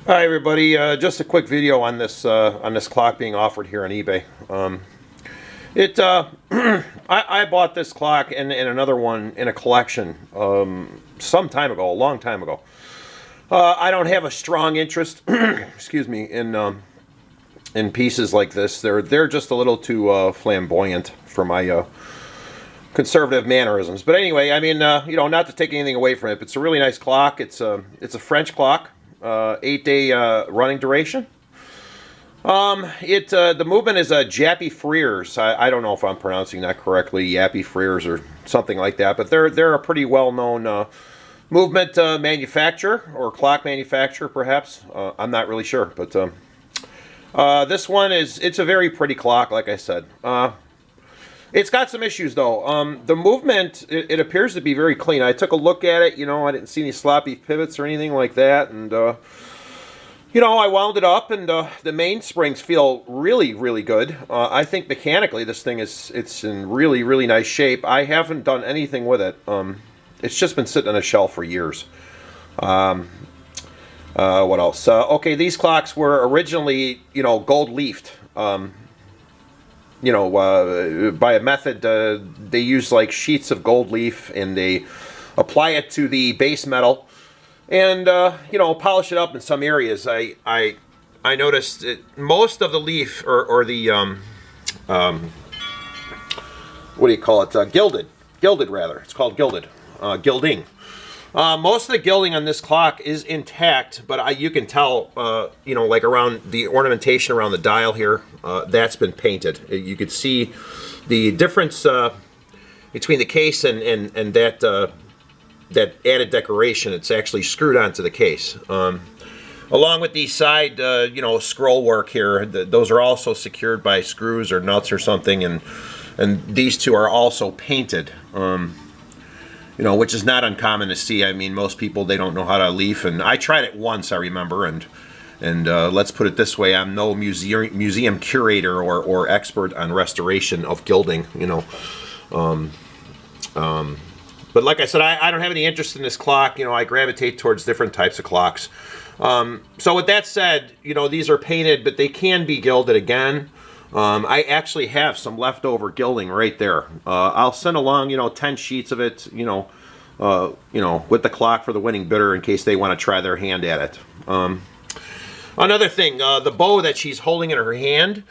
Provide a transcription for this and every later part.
Hi everybody, just a quick video on this clock being offered here on eBay. I bought this clock and another one in a collection some time ago, a long time ago. I don't have a strong interest, excuse me, in pieces like this. They're just a little too flamboyant for my conservative mannerisms. But anyway, I mean, you know, not to take anything away from it, but it's a really nice clock. It's a French clock. 8-day running duration. The movement is a Jappy Freers. I don't know if I'm pronouncing that correctly, Yappy Freers or something like that, but they're a pretty well-known movement manufacturer, or clock manufacturer, perhaps. I'm not really sure, but this one it's a very pretty clock, like I said. It's got some issues though. The movement, it appears to be very clean. I took a look at it, you know, I didn't see any sloppy pivots or anything like that, and you know, I wound it up, and the mainsprings feel really, really good. I think mechanically this thing it's in really, really nice shape. I haven't done anything with it. It's just been sitting on a shelf for years. What else? Okay, these clocks were originally, you know, gold leafed. You know, by a method, they use like sheets of gold leaf and they apply it to the base metal and, you know, polish it up in some areas. I noticed that most of the leaf or the, what do you call it? Gilded rather. It's called gilded, gilding. Most of the gilding on this clock is intact, but you can tell, you know, like around the ornamentation around the dial here, that's been painted. You could see the difference between the case and that that added decoration. It's actually screwed onto the case. Along with the side, you know, scroll work here, those are also secured by screws or nuts or something, and these two are also painted. You know, which is not uncommon to see. I mean, most people, they don't know how to leaf, and I tried it once, I remember, and let's put it this way, I'm no museum curator or expert on restoration of gilding, you know. But like I said, I don't have any interest in this clock. You know, I gravitate towards different types of clocks. So with that said, you know, these are painted, but they can be gilded again. I actually have some leftover gilding right there. I'll send along, you know, 10 sheets of it, you know, with the clock for the winning bidder in case they want to try their hand at it. Another thing, the bow that she's holding in her hand,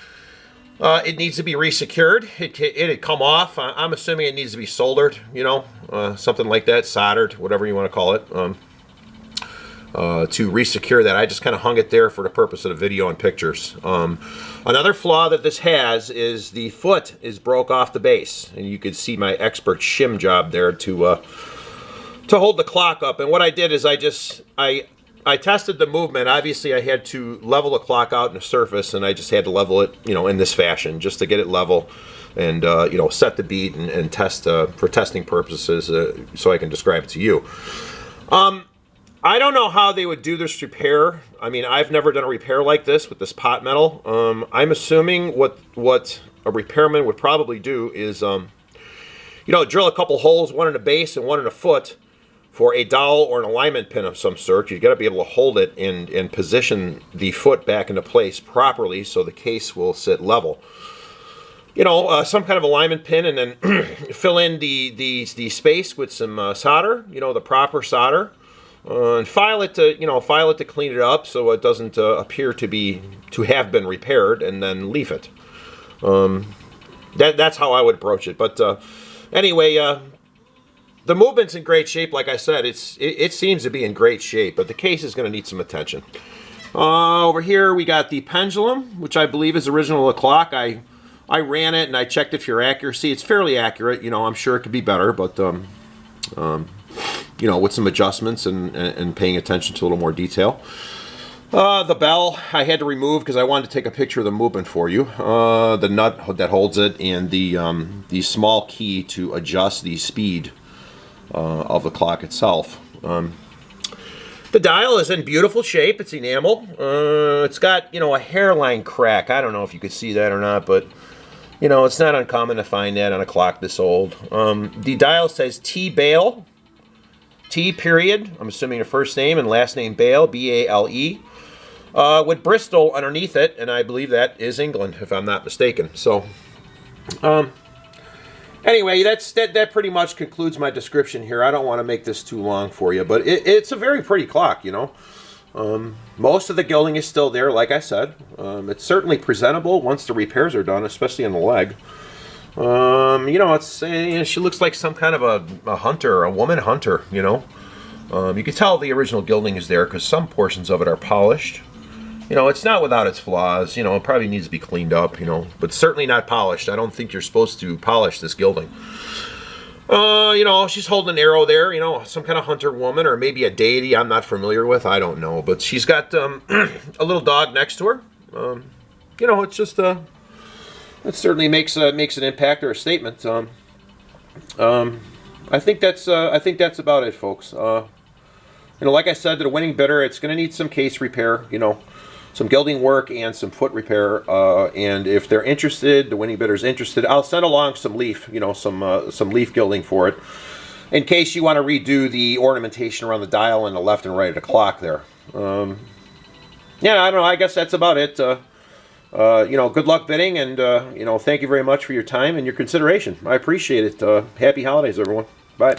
it needs to be resecured. It had come off. I'm assuming it needs to be soldered, you know, something like that, soldered, whatever you want to call it. To resecure that. I just kind of hung it there for the purpose of the video and pictures. Another flaw that this has is the foot is broke off the base, and you could see my expert shim job there to hold the clock up. And what I did is I tested the movement. Obviously I had to level the clock out in the surface, and I just had to level it, you know, in this fashion just to get it level and you know, set the beat and test for testing purposes, so I can describe it to you. I don't know how they would do this repair. I mean, I've never done a repair like this with this pot metal. I'm assuming what a repairman would probably do is, you know, drill a couple holes, one in the base and one in the foot, for a dowel or an alignment pin of some sort. You've got to be able to hold it and position the foot back into place properly so the case will sit level. You know, some kind of alignment pin, and then fill in the space with some solder, you know, the proper solder. And file it to clean it up so it doesn't appear to have been repaired, and then leaf it. That's how I would approach it. But anyway, the movement's in great shape. Like I said, it seems to be in great shape, but the case is going to need some attention. Over here we got the pendulum, which I believe is original to the clock. I ran it and I checked it for accuracy. It's fairly accurate. You know, I'm sure it could be better, but you know, with some adjustments and paying attention to a little more detail. The bell I had to remove because I wanted to take a picture of the movement for you. The nut that holds it, and the small key to adjust the speed of the clock itself. The dial is in beautiful shape. It's enamel. It's got, you know, a hairline crack. I don't know if you could see that or not, but you know, it's not uncommon to find that on a clock this old. The dial says T. Bale. T period, I'm assuming your first name, and last name Bale, B-A-L-E. with Bristol underneath it, and I believe that is England, if I'm not mistaken. So, anyway, that pretty much concludes my description here. I don't want to make this too long for you, but it's a very pretty clock, you know. Most of the gilding is still there, like I said. It's certainly presentable once the repairs are done, especially on the leg. You know, she looks like some kind of a hunter, a woman hunter, you know. You can tell the original gilding is there because some portions of it are polished. You know, it's not without its flaws. You know, it probably needs to be cleaned up, you know, but certainly not polished. I don't think you're supposed to polish this gilding. You know, she's holding an arrow there, you know, some kind of hunter woman or maybe a deity I'm not familiar with. I don't know. But she's got a little dog next to her. You know, it's just, it certainly makes an impact or a statement. I think that's about it, folks. You know, like I said, to the winning bidder, it's going to need some case repair, you know, some gilding work and some foot repair. And if they're interested, the winning bidder's interested, I'll send along some leaf, you know, some leaf gilding for it, in case you want to redo the ornamentation around the dial and the left and right of the clock there. Yeah, I don't know. I guess that's about it. You know, good luck bidding, and you know, thank you very much for your time and your consideration. I appreciate it. Happy holidays, everyone. Bye.